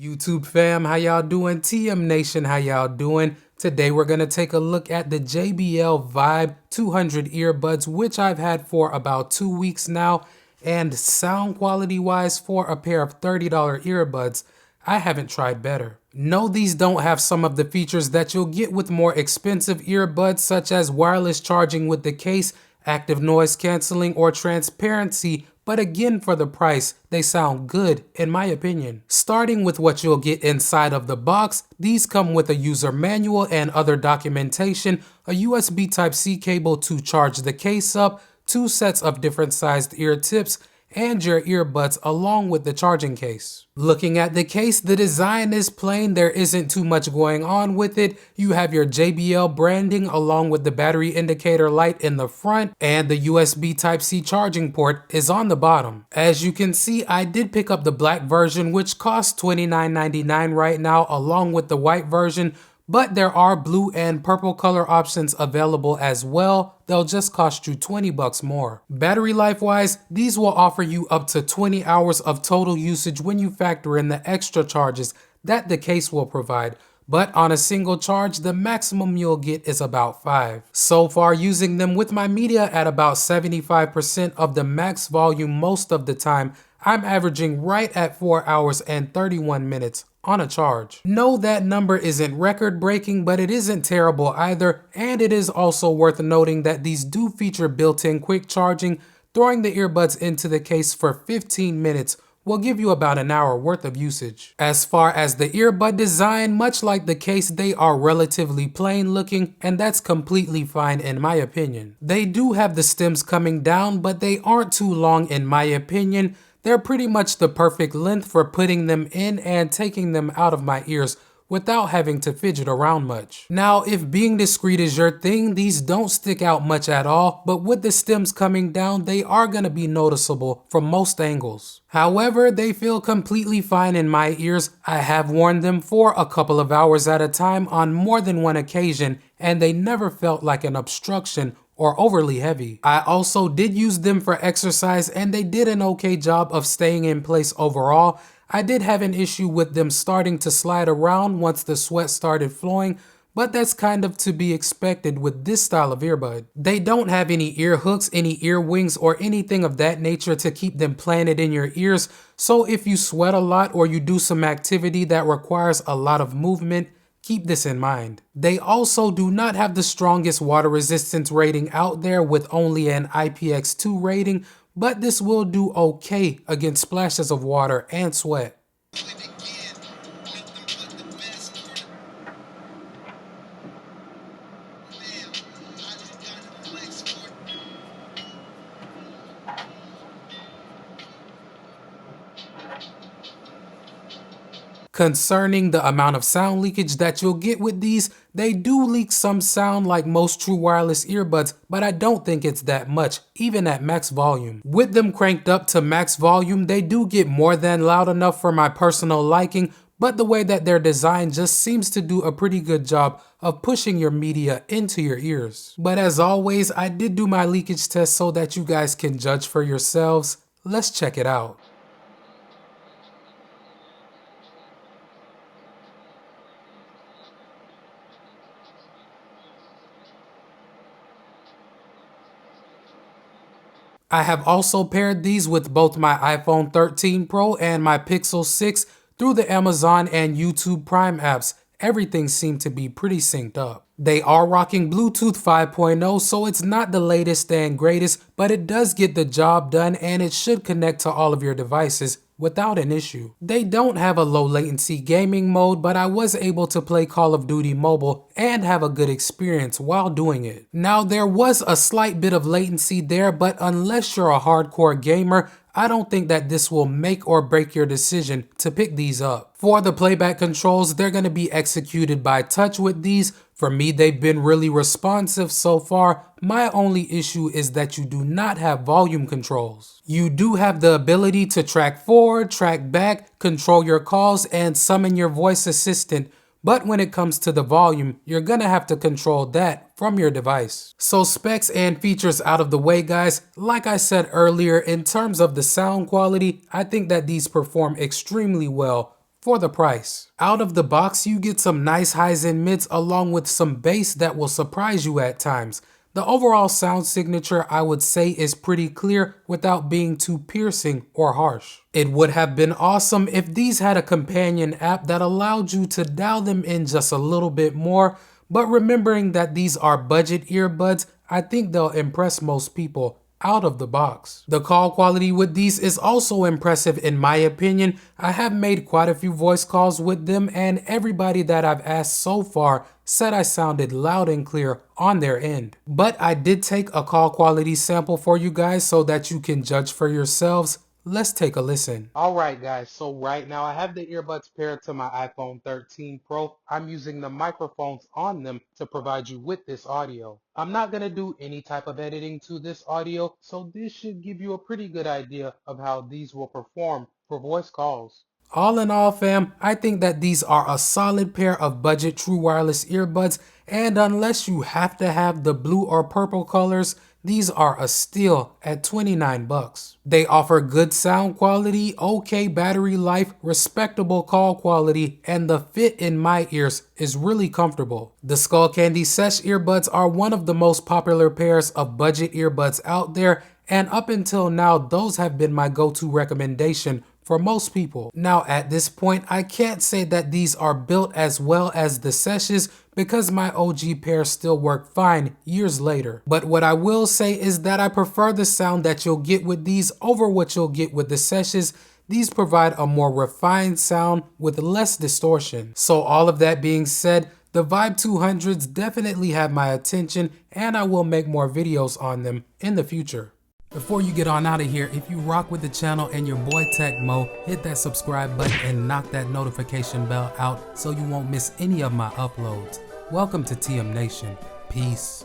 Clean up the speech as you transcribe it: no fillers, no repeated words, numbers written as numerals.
YouTube fam, how y'all doing? TM Nation, how y'all doing? Today we're going to take a look at the JBL Vibe 200 earbuds, which I've had for about 2 weeks now. And sound quality wise, for a pair of $30 earbuds, I haven't tried better. No, these don't have some of the features that you'll get with more expensive earbuds, such as wireless charging with the case, active noise canceling, or transparency. But again, for the price, they sound good in my opinion. Starting with what you'll get inside of the box, these come with a user manual and other documentation, a USB Type-C cable to charge the case up, 2 sets of different sized ear tips, and your earbuds along with the charging case. Looking at the case, the design is plain, there isn't too much going on with it. You have your JBL branding along with the battery indicator light in the front, and the USB Type-C charging port is on the bottom. As you can see, I did pick up the black version, which costs $29.99 right now along with the white version, but there are blue and purple color options available as well. They'll just cost you 20 bucks more. Battery life wise, these will offer you up to 20 hours of total usage when you factor in the extra charges that the case will provide. But on a single charge, the maximum you'll get is about 5. So far, using them with my media at about 75% of the max volume most of the time, I'm averaging right at 4 hours and 31 minutes on a charge. No, that number isn't record breaking, but it isn't terrible either, and it is also worth noting that these do feature built-in quick charging. Throwing the earbuds into the case for 15 minutes will give you about an hour worth of usage. As far as the earbud design, much like the case, they are relatively plain looking, and that's completely fine in my opinion. They do have the stems coming down, but they aren't too long in my opinion. They're pretty much the perfect length for putting them in and taking them out of my ears without having to fidget around much. Now, if being discreet is your thing, these don't stick out much at all, but with the stems coming down, they are going to be noticeable from most angles. However, they feel completely fine in my ears. I have worn them for a couple of hours at a time on more than one occasion, and they never felt like an obstruction or overly heavy. I also did use them for exercise, and they did an okay job of staying in place overall. I did have an issue with them starting to slide around once the sweat started flowing, but that's kind of to be expected with this style of earbud. They don't have any ear hooks, any ear wings, or anything of that nature to keep them planted in your ears, so if you sweat a lot or you do some activity that requires a lot of movement, keep this in mind. They also do not have the strongest water resistance rating out there with only an IPX2 rating, but this will do okay against splashes of water and sweat. Concerning the amount of sound leakage that you'll get with these, they do leak some sound like most true wireless earbuds, but I don't think it's that much, even at max volume. With them cranked up to max volume, they do get more than loud enough for my personal liking, but the way that they're designed just seems to do a pretty good job of pushing your media into your ears. But as always, I did do my leakage test so that you guys can judge for yourselves. Let's check it out. I have also paired these with both my iPhone 13 Pro and my Pixel 6 through the Amazon and YouTube Prime apps. Everything seemed to be pretty synced up. They are rocking Bluetooth 5.0, so it's not the latest and greatest, but it does get the job done and it should connect to all of your devices without an issue. They don't have a low latency gaming mode, but I was able to play Call of Duty Mobile and have a good experience while doing it. Now, there was a slight bit of latency there, but unless you're a hardcore gamer, I don't think that this will make or break your decision to pick these up. For the playback controls, they're going to be executed by touch with these. For me, they've been really responsive so far. My only issue is that you do not have volume controls. You do have the ability to track forward, track back, control your calls, and summon your voice assistant. But when it comes to the volume, you're gonna have to control that from your device. So specs and features out of the way, guys. Like I said earlier, in terms of the sound quality, I think that these perform extremely well for the price. Out of the box, you get some nice highs and mids along with some bass that will surprise you at times. The overall sound signature, I would say, is pretty clear without being too piercing or harsh. It would have been awesome if these had a companion app that allowed you to dial them in just a little bit more, but remembering that these are budget earbuds, I think they'll impress most people out of the box. The call quality with these is also impressive in my opinion. I have made quite a few voice calls with them and everybody that I've asked so far said I sounded loud and clear on their end. But I did take a call quality sample for you guys so that you can judge for yourselves. Let's take a listen. Alright guys, so right now I have the earbuds paired to my iPhone 13 Pro. I'm using the microphones on them to provide you with this audio. I'm not going to do any type of editing to this audio, so this should give you a pretty good idea of how these will perform for voice calls. All in all, fam, I think that these are a solid pair of budget true wireless earbuds, and unless you have to have the blue or purple colors, these are a steal at 29 bucks. They offer good sound quality, okay battery life, respectable call quality, and the fit in my ears is really comfortable. The Skull Candy Sesh earbuds are one of the most popular pairs of budget earbuds out there, and up until now, those have been my go-to recommendation for most people. Now at this point, I can't say that these are built as well as the Seshes because my OG pair still work fine years later. But what I will say is that I prefer the sound that you'll get with these over what you'll get with the Seshes. These provide a more refined sound with less distortion. So all of that being said, the Vibe 200s definitely have my attention and I will make more videos on them in the future. Before you get on out of here, if you rock with the channel and your boy Techmo, hit that subscribe button and knock that notification bell out so you won't miss any of my uploads. Welcome to TM Nation. Peace.